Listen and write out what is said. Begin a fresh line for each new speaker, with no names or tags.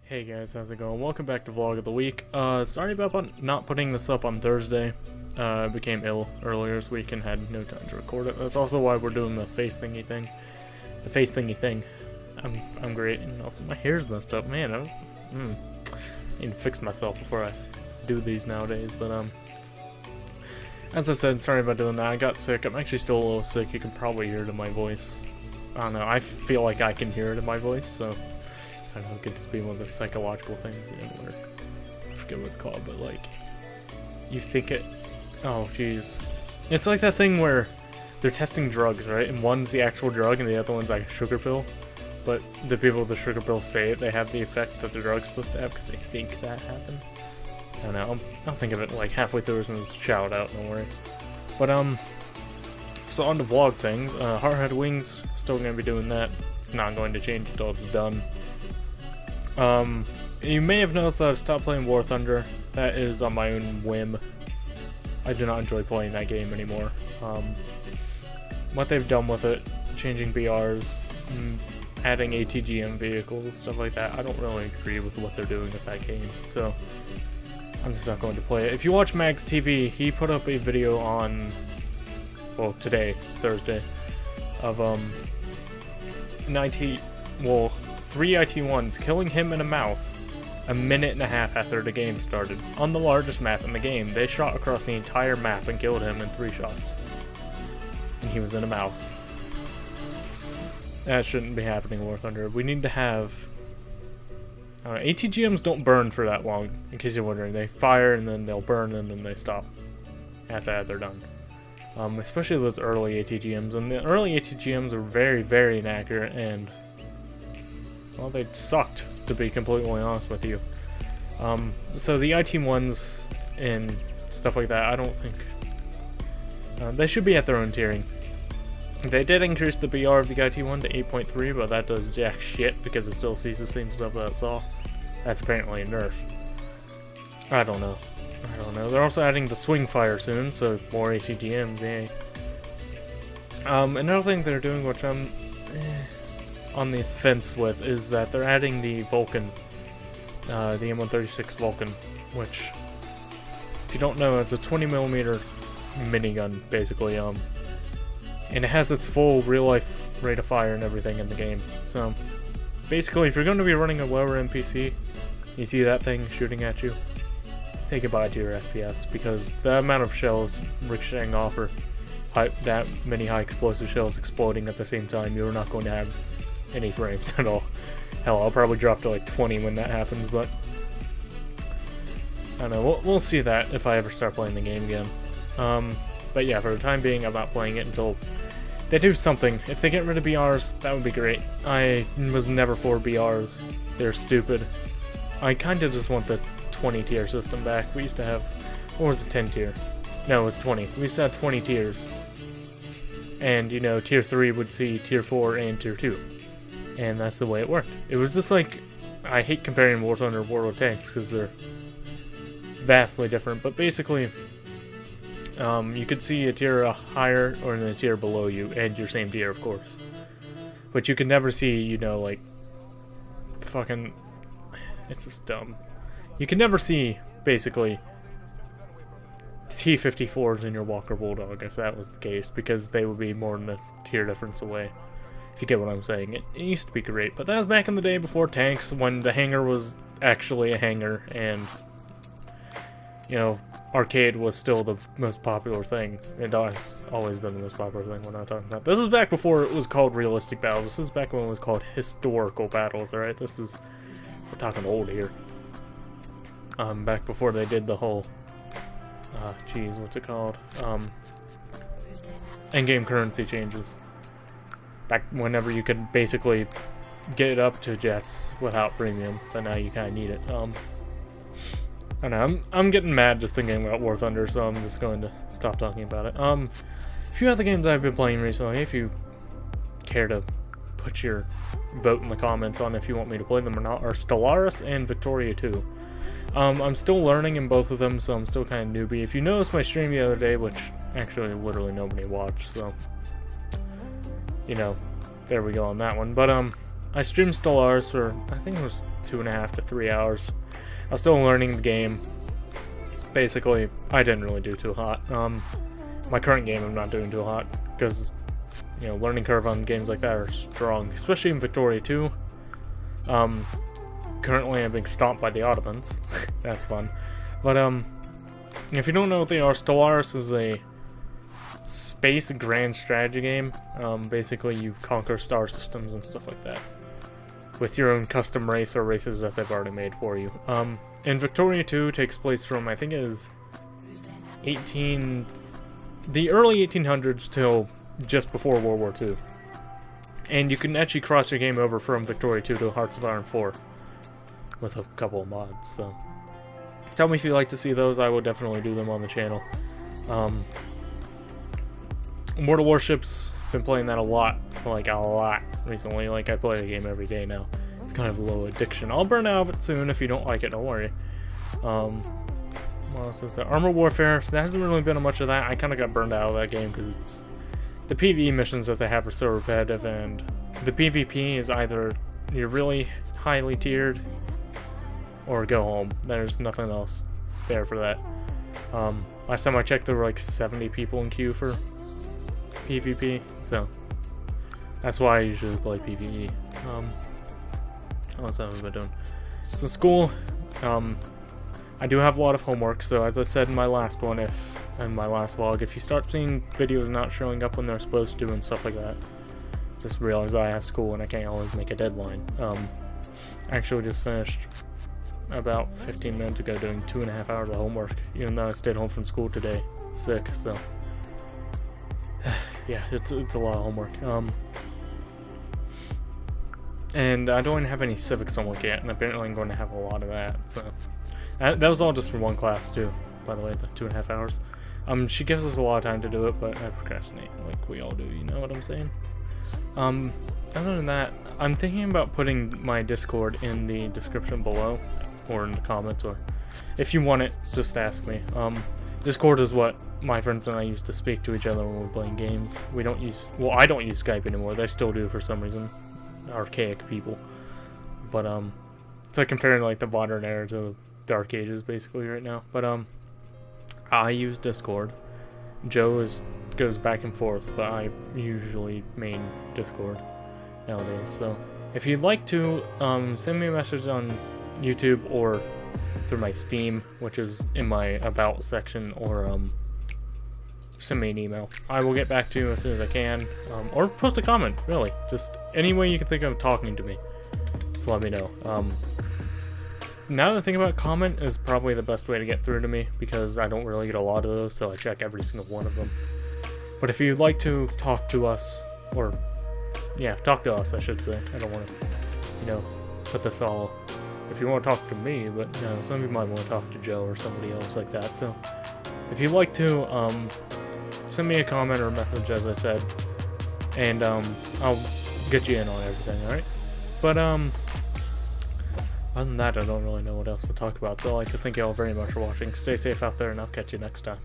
Hey guys, how's it going? Welcome back to Vlog of the Week. Sorry about not putting this up on Thursday. I became ill earlier this week and had no time to record it. That's also why we're doing the face thingy thing. The face thingy thing. I'm great, and also my hair's messed up. Man, I need to fix myself before I do these nowadays, but as I said, sorry about doing that. I got sick. I'm actually still a little sick. You can probably hear it in my voice. I don't know, I feel like I can hear it in my voice, so I don't know, it could just be one of the psychological things, where I forget what it's called, but like, you think it, oh jeez. It's like that thing where they're testing drugs, right? And one's the actual drug and the other one's like a sugar pill. But the people with the sugar pill say they have the effect that the drug's supposed to have because they think that happened. I don't know, I'll think of it like halfway through and just shout out, don't worry. But so on to vlog things, Hardhead Wings, still gonna be doing that. It's not going to change until it's done. You may have noticed that I've stopped playing War Thunder. That is on my own whim. I do not enjoy playing that game anymore. What they've done with it, changing BRs, adding ATGM vehicles, stuff like that, I don't really agree with what they're doing with that game, so I'm just not going to play it. If you watch Mags TV, he put up a video on, well, today, it's Thursday, of, 3 IT1s killing him and a mouse a minute and a half after the game started. On the largest map in the game, they shot across the entire map and killed him in 3 shots. And he was in a mouse. That shouldn't be happening in War Thunder. We need to have... ATGMs don't burn for that long, in case you're wondering. They fire and then they'll burn and then they stop. After that, they're done. Especially those early ATGMs. And the early ATGMs are very, very inaccurate and... well, they sucked, to be completely honest with you. So the IT1s and stuff like that, I don't think... they should be at their own tiering. They did increase the BR of the IT1 to 8.3, but that does jack shit because it still sees the same stuff that it saw. That's apparently a nerf. I don't know. They're also adding the swing fire soon, so more ATGMs, yay. Another thing they're doing, which I'm... on the fence with, is that they're adding the Vulcan, the M136 Vulcan, which, if you don't know, it's a 20mm minigun, basically, and it has its full real-life rate of fire and everything in the game. So, basically, if you're going to be running a lower NPC, you see that thing shooting at you, say goodbye to your FPS, because the amount of shells ricocheting off, or that many high explosive shells exploding at the same time, you're not going to have any frames at all. Hell, I'll probably drop to like 20 when that happens, but I don't know, we'll see that if I ever start playing the game again. But yeah, for the time being, I'm not playing it until they do something. If they get rid of BRs, that would be great. I was never for BRs. They're stupid. I kind of just want the 20 tier system back. We used to have, what was the 10 tier? No, it was 20. We used to have 20 tiers. And, you know, tier 3 would see tier 4 and tier 2. And that's the way it worked. It was just like, I hate comparing War Thunder and World of Tanks because they're vastly different, but basically, you could see a tier higher or in a tier below you, and your same tier, of course. But you could never see, you know, like, fucking, it's just dumb. You can never see, basically, T-54s in your Walker Bulldog, if that was the case, because they would be more than a tier difference away. If you get what I'm saying. It used to be great, but that was back in the day before tanks, when the hangar was actually a hangar, and, you know, arcade was still the most popular thing. It has always been the most popular thing we're not talking about. This is back before it was called realistic battles. This is back when it was called historical battles, alright? This is, we're talking old here. Back before they did the whole, geez, what's it called? Endgame currency changes. Back whenever you could basically get it up to jets without premium, but now you kind of need it. I don't know, I'm getting mad just thinking about War Thunder, so I'm just going to stop talking about it. A few other games I've been playing recently, if you care to put your vote in the comments on if you want me to play them or not, are Stellaris and Victoria 2. I'm still learning in both of them, so I'm still kind of newbie. If you noticed my stream the other day, which actually literally nobody watched, so, you know, there we go on that one. But I streamed Stellaris for, I think it was 2.5 to 3 hours. I was still learning the game. Basically, I didn't really do too hot. My current game I'm not doing too hot, because, you know, learning curve on games like that are strong, especially in Victoria 2. Currently I'm being stomped by the Ottomans. That's fun. But, if you don't know what they are, Stellaris is a space grand strategy game. Basically you conquer star systems and stuff like that with your own custom race or races that they've already made for you. And Victoria 2 takes place from, I think it is the early 1800s till just before World War II. And you can actually cross your game over from Victoria 2 to Hearts of Iron 4 with a couple of mods, so tell me if you'd like to see those. I will definitely do them on the channel. Mortal Warships, been playing that a lot recently. Like, I play the game every day now. It's kind of a low addiction. I'll burn out of it soon. If you don't like it, don't worry. What else is there? Armor Warfare, there hasn't really been much of that. I kind of got burned out of that game because it's the PvE missions that they have are so repetitive, and the PvP is either you're really highly tiered or go home. There's nothing else there for that. Last time I checked, there were like 70 people in queue for PvP, so that's why I usually play PvE. What else have I been doing? So school, I do have a lot of homework, so as I said in my last one, in my last vlog, if you start seeing videos not showing up when they're supposed to and stuff like that, just realize I have school and I can't always make a deadline. I actually just finished about 15 minutes ago doing 2.5 hours of homework, even though I stayed home from school today, sick, so yeah, it's a lot of homework. And I don't even have any civics homework yet, and apparently I'm going to have a lot of that, so that was all just for one class too, by the way, the 2.5 hours. She gives us a lot of time to do it, but I procrastinate like we all do, you know what I'm saying? Other than that, I'm thinking about putting my Discord in the description below, or in the comments, or if you want it, just ask me. Discord is what my friends and I used to speak to each other when we were playing games. We don't use, well, I don't use Skype anymore. They still do for some reason. Archaic people. But, it's like comparing like the modern era to the Dark Ages basically right now. But, I use Discord. Joe goes back and forth, but I usually main Discord nowadays. So if you'd like to, send me a message on YouTube or through my Steam, which is in my About section, or send me an email. I will get back to you as soon as I can, or post a comment, really. Just any way you can think of talking to me, just let me know. Now that I think about it, comment is probably the best way to get through to me, because I don't really get a lot of those, so I check every single one of them. But if you'd like to talk to us, or yeah, talk to us, I should say. I don't want to, you know, put this all, if you want to talk to me, but you know, some of you might want to talk to Joe or somebody else like that. So if you'd like to, send me a comment or a message, as I said, and I'll get you in on everything, alright? But other than that, I don't really know what else to talk about, so I'd like to thank you all very much for watching. Stay safe out there, and I'll catch you next time.